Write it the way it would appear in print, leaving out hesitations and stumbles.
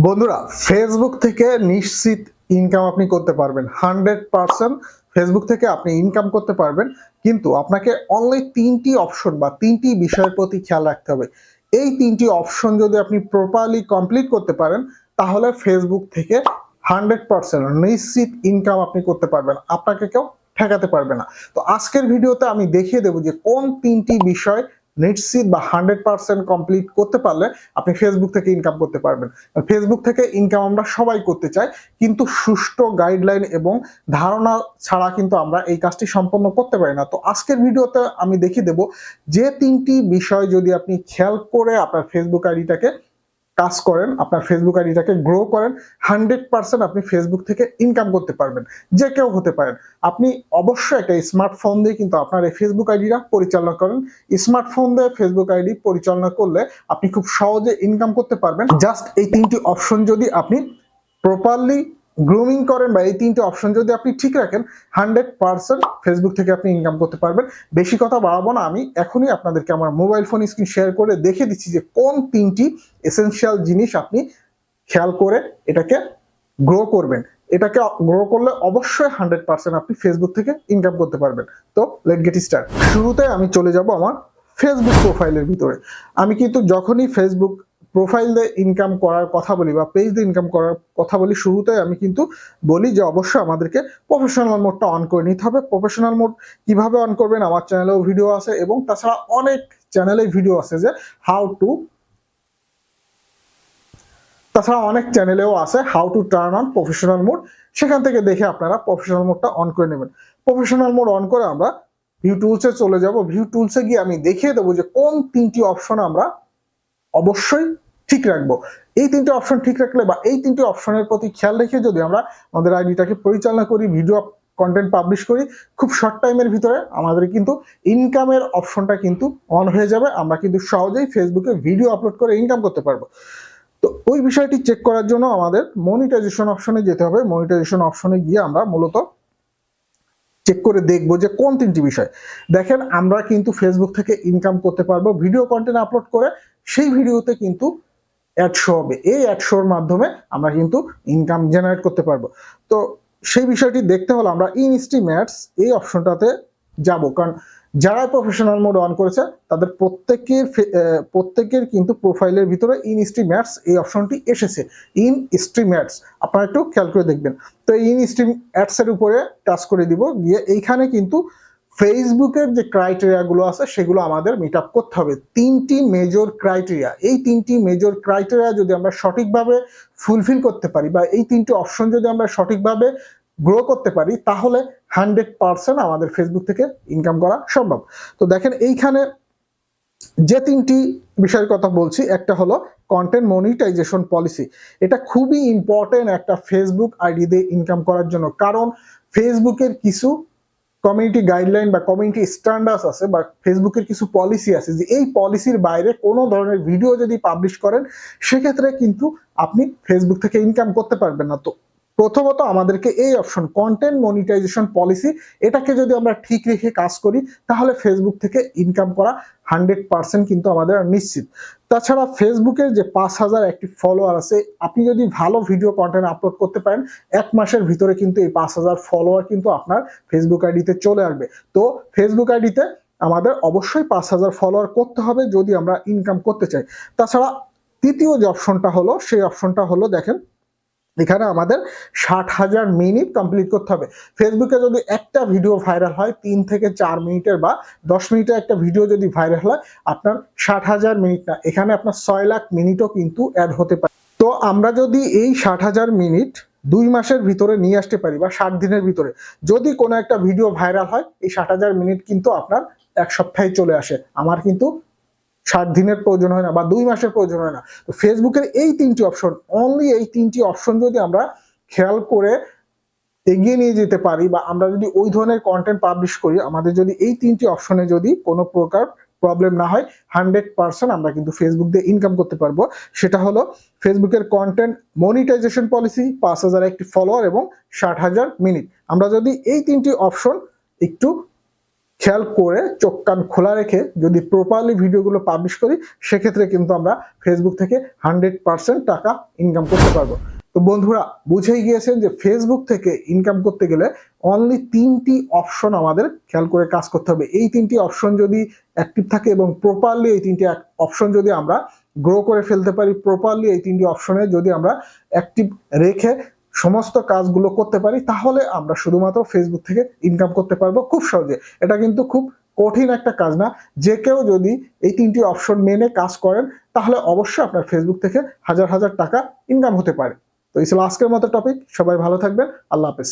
বন্ধুরা, ফেসবুক থেকে নিশ্চিত ইনকাম আপনি করতে পারবেন। 100% ফেসবুক থেকে আপনি ইনকাম করতে পারবেন। কিন্তু আপনাকে অনলি ৩টি অপশন বা ৩টি বিষয়ের প্রতি খেয়াল রাখতে হবে। এই ৩টি অপশন যদি আপনি প্রপারলি কমপ্লিট করতে পারেন, তাহলে ফেসবুক থেকে 100% নিশ্চিত ইনকাম আপনি করতে পারবেন। আপনাকে কেউ ঠেকাতে পারবে না। তো আজকের ভিডিওতে আমি দেখিয়ে দেব যে কোন ৩টি বিষয় নিশ্চিত বা 100% কমপ্লিট করতে পারলে আপনি ফেসবুক থেকে ইনকাম করতে পারবেন। ফেসবুক থেকে ইনকাম আমরা সবাই করতে চাই, কিন্তু সুষ্ঠু গাইডলাইন এবং ধারণা ছাড়া কিন্তু আমরা এই কাজটি সম্পন্ন করতে পারি না। তো আজকের ভিডিওতে আমি দেখিয়ে দেব যে ৩টি বিষয় যদি আপনি খেয়াল করে আপনার ফেসবুক আইডিটাকে কাজ করেন, আপনার ফেসবুক আইডিটাকে গ্রো করেন, 100% আপনি ফেসবুক থেকে ইনকাম করতে পারবেন। যে কেউ হতে পারেন। আপনি অবশ্যই একটা স্মার্টফোন দিয়ে কিন্তু আপনার এই ফেসবুক আইডিটা পরিচালনা করেন। স্মার্টফোন দিয়ে ফেসবুক আইডি পরিচালনা করলে আপনি খুব সহজে ইনকাম করতে পারবেন। জাস্ট এই ৩টি অপশন যদি আপনি প্রপারলি গ্রুমিং করেন বা এই ৩টি অপশন যদি আপনি ঠিক রাখেন, 100% ফেসবুক থেকে আপনি ইনকাম করতে পারবেন। বেশি কথা বাড়াবো না, আমি এখনই আপনাদেরকে আমার মোবাইল ফোন স্ক্রিন শেয়ার করে দেখিয়ে দিচ্ছি যে কোন ৩টি এসেনশিয়াল জিনিস আপনি খেয়াল করে এটাকে গ্রো করবেন। এটাকে গ্রো করলে অবশ্যই 100% আপনি ফেসবুক থেকে ইনকাম করতে পারবেন। তো লেট গেট স্টার্ট। শুরুতে আমি চলে যাব আমার ফেসবুক প্রোফাইলের ভিতরে। আমি কিন্তু যখনই ফেসবুক প্রোফাইল দিয়ে ইনকাম করার কথা বলি বা পেজ দিয়ে ইনকাম করার কথা বলি, শুরুতে আমি কিন্তু বলি যে অবশ্যই আমাদেরকে প্রফেশনাল মোডটা অন করে নিতে হবে। প্রফেশনাল মোড কিভাবে অন করবেন আমার চ্যানেলেও ভিডিও আছে, এবং তাছাড়া অনেক চ্যানেলে ভিডিও আছে যে অনেক চ্যানেলেও আছে how to turn on professional mode. সেখান থেকে দেখে আপনারা প্রফেশনাল মোডটা অন করে নেবেন। প্রফেশনাল মোড অন করে আমরা ভিউ টুলসে চলে যাব। ভিউ টুলসে গিয়ে আমি দেখিয়ে দেবো যে কোন 3টি অপশন আমরা অবশ্যই ঠিক রাখবো। এই 3টি অপশন ঠিক রাখলে বা এই 3টি অপশনের প্রতি খেয়াল রেখে যদি আমরা আমাদের আইডিটাকে পরিচালনা করি, ভিডিও কন্টেন্ট পাবলিশ করি, খুব শর্ট টাইমের ভিতরে আমাদের কিন্তু ইনকামের অপশনটা কিন্তু অন হয়ে যাবে। আমরা কিন্তু সহজেই ফেসবুকে ভিডিও আপলোড করে ইনকাম করতে পারবো। তো ওই বিষয়টি চেক করার জন্য আমাদের মনিটাইজেশন অপশনে যেতে হবে। মনিটাইজেশন অপশনে গিয়ে আমরা মূলত চেক করে দেখবো যে কোন 3টি বিষয়। দেখেন, আমরা কিন্তু ফেসবুক থেকে ইনকাম করতে পারবো ভিডিও কন্টেন্ট আপলোড করে। সেই ভিডিওতে কিন্তু অ্যাড শো হবে। এই অ্যাড শোর মাধ্যমে আমরা কিন্তু ইনকাম জেনারেট করতে পারবো। তো সেই বিষয়টি দেখতে হলে আমরা ইনস্ট্রিম অ্যাডস এই অপশনটাতে যাব, কারণ যারা প্রফেশনাল মোড অন করেছে তাদের প্রত্যেকের কিন্তু প্রোফাইলের ভিতরে ইন স্ট্রিম অ্যাডস এই অপশনটি এসেছে। ইন স্ট্রিম অ্যাডস আপনারা একটু খেয়াল করে দেখবেন। তো ইন স্ট্রিম অ্যাডস এর উপরে টাচ করে দিব, গিয়ে এইখানে কিন্তু ফেসবুকের যে ক্রাইটেরিয়াগুলো আছে সেগুলো আমাদের মিট আপ করতে হবে। 3টি মেজর ক্রাইটেরিয়া, এই 3টি মেজর ক্রাইটেরিয়া যদি আমরা সঠিকভাবে ফুলফিল করতে পারি বা এই 3টি অপশন যদি আমরা সঠিকভাবে গ্রো করতে পারি, তাহলে 100% আমাদের ফেসবুক থেকে ইনকাম করা সম্ভব। তো দেখেন, এইখানে যে 3টি বিষয়ের কথা বলছি, একটা হলো কন্টেন্ট মনিটাইজেশন পলিসি। এটা খুবই ইম্পর্টেন্ট একটা ফেসবুক আইডি দিয়ে ইনকাম করার জন্য, কারণ ফেসবুকের কিছু কমিউনিটি গাইডলাইন বা কমিউনিটি স্ট্যান্ডার্ডস আছে বা ফেসবুকের কিছু পলিসি আছে যে এই পলিসির বাইরে কোনো ধরনের ভিডিও যদি পাবলিশ করেন, সেক্ষেত্রে কিন্তু আপনি ফেসবুক থেকে ইনকাম করতে পারবেন না। তো প্রথমত আমাদেরকে এই অপশন কন্টেন্ট মনিটাইজেশন পলিসি, এটাকে যদি আমরা ঠিক রেখে কাজ করি, তাহলে ফেসবুক থেকে ইনকাম করা 100% কিন্তু আমাদের নিশ্চিত। তাছাড়া ফেসবুকের যে 5,000 অ্যাক্টিভ ফলোয়ার আছে, আপনি যদি ভালো ভিডিও কন্টেন্ট আপলোড করতে পারেন, 1 মাসের ভিতরে কিন্তু এই 5,000 ফলোয়ার কিন্তু আপনার ফেসবুক আইডিতে চলে আসবে। তো ফেসবুক আইডিতে আমাদের অবশ্যই 5,000 ফলোয়ার করতে হবে যদি আমরা ইনকাম করতে চাই। তাছাড়া তৃতীয় যে অপশনটা হলো, সেই অপশনটা হলো দেখেন, এখানে আমাদের 60,000 মিনিট কমপ্লিট করতে হবে। ফেসবুকে যদি একটা ভিডিও ভাইরাল হয় 3 থেকে 4 মিনিটের বা 10 মিনিটের একটা ভিডিও যদি ভাইরাল হয়, আপনার 60,000 মিনিট না, এখানে আপনার 6 লাখ মিনিটও কিন্তু অ্যাড হতে পারে। তো আমরা যদি এই 60,000 মিনিট 2 মাসের ভিতরে নিয়ে আসতে পারি বা 60 দিনের ভিতরে যদি কোনো একটা ভিডিও ভাইরাল হয়, এই 60,000 মিনিট কিন্তু আপনার 1 সপ্তাহে চলে আসে। আমার কিন্তু 60 দিনের প্রয়োজন হয় না বা 2 মাসের প্রয়োজন হয় না। তো ফেসবুকের এই 3টি অপশন, অনলি এই 3টি অপশন যদি আমরা খেয়াল করে এগিয়ে নিয়ে যেতে পারি বা আমরা যদি ওই ধরনের কন্টেন্ট পাবলিশ করি, আমাদের যদি এই 3টি অপশনে যদি কোনো প্রকার প্রবলেম না হয়, 100% আমরা কিন্তু ফেসবুক দিয়ে ইনকাম করতে পারবো। সেটা হলো ফেসবুকের content monetization policy, 5,000 active follower এবং 60,000 মিনিট। আমরা যদি এই 3টি অপশন একটু খেয়াল করে চোখ কান খোলা রেখে যদি প্রপারলি ভিডিওগুলো পাবলিশ করি, সেক্ষেত্রে কিন্তু আমরা ফেসবুক থেকে 100% টাকা ইনকাম করতে পারবো। তো বন্ধুরা, বুঝেই গিয়েছেন যে ফেসবুক থেকে ইনকাম করতে গেলে অনলি 3টি অপশন আমাদের খেয়াল করে কাজ করতে হবে। এই 3টি অপশন যদি অ্যাক্টিভ থাকে এবং প্রপারলি এই 3টি অপশন যদি আমরা গ্রো করে ফেলতে পারি, প্রপারলি এই 3টি অপশনে যদি আমরা অ্যাক্টিভ রেখে সমস্ত কাজগুলো করতে পারি, তাহলে আমরা শুধুমাত্র ফেসবুক থেকে ইনকাম করতে পারবো খুব সহজে। এটা কিন্তু খুব কঠিন একটা কাজ না। যে কেউ যদি এই 3টি অপশন মেনে কাজ করেন, তাহলে অবশ্যই আপনার ফেসবুক থেকে হাজার হাজার টাকা ইনকাম হতে পারে। তো এই ছিল আজকের মতো টপিক। সবাই ভালো থাকবেন। আল্লাহ হাফেজ।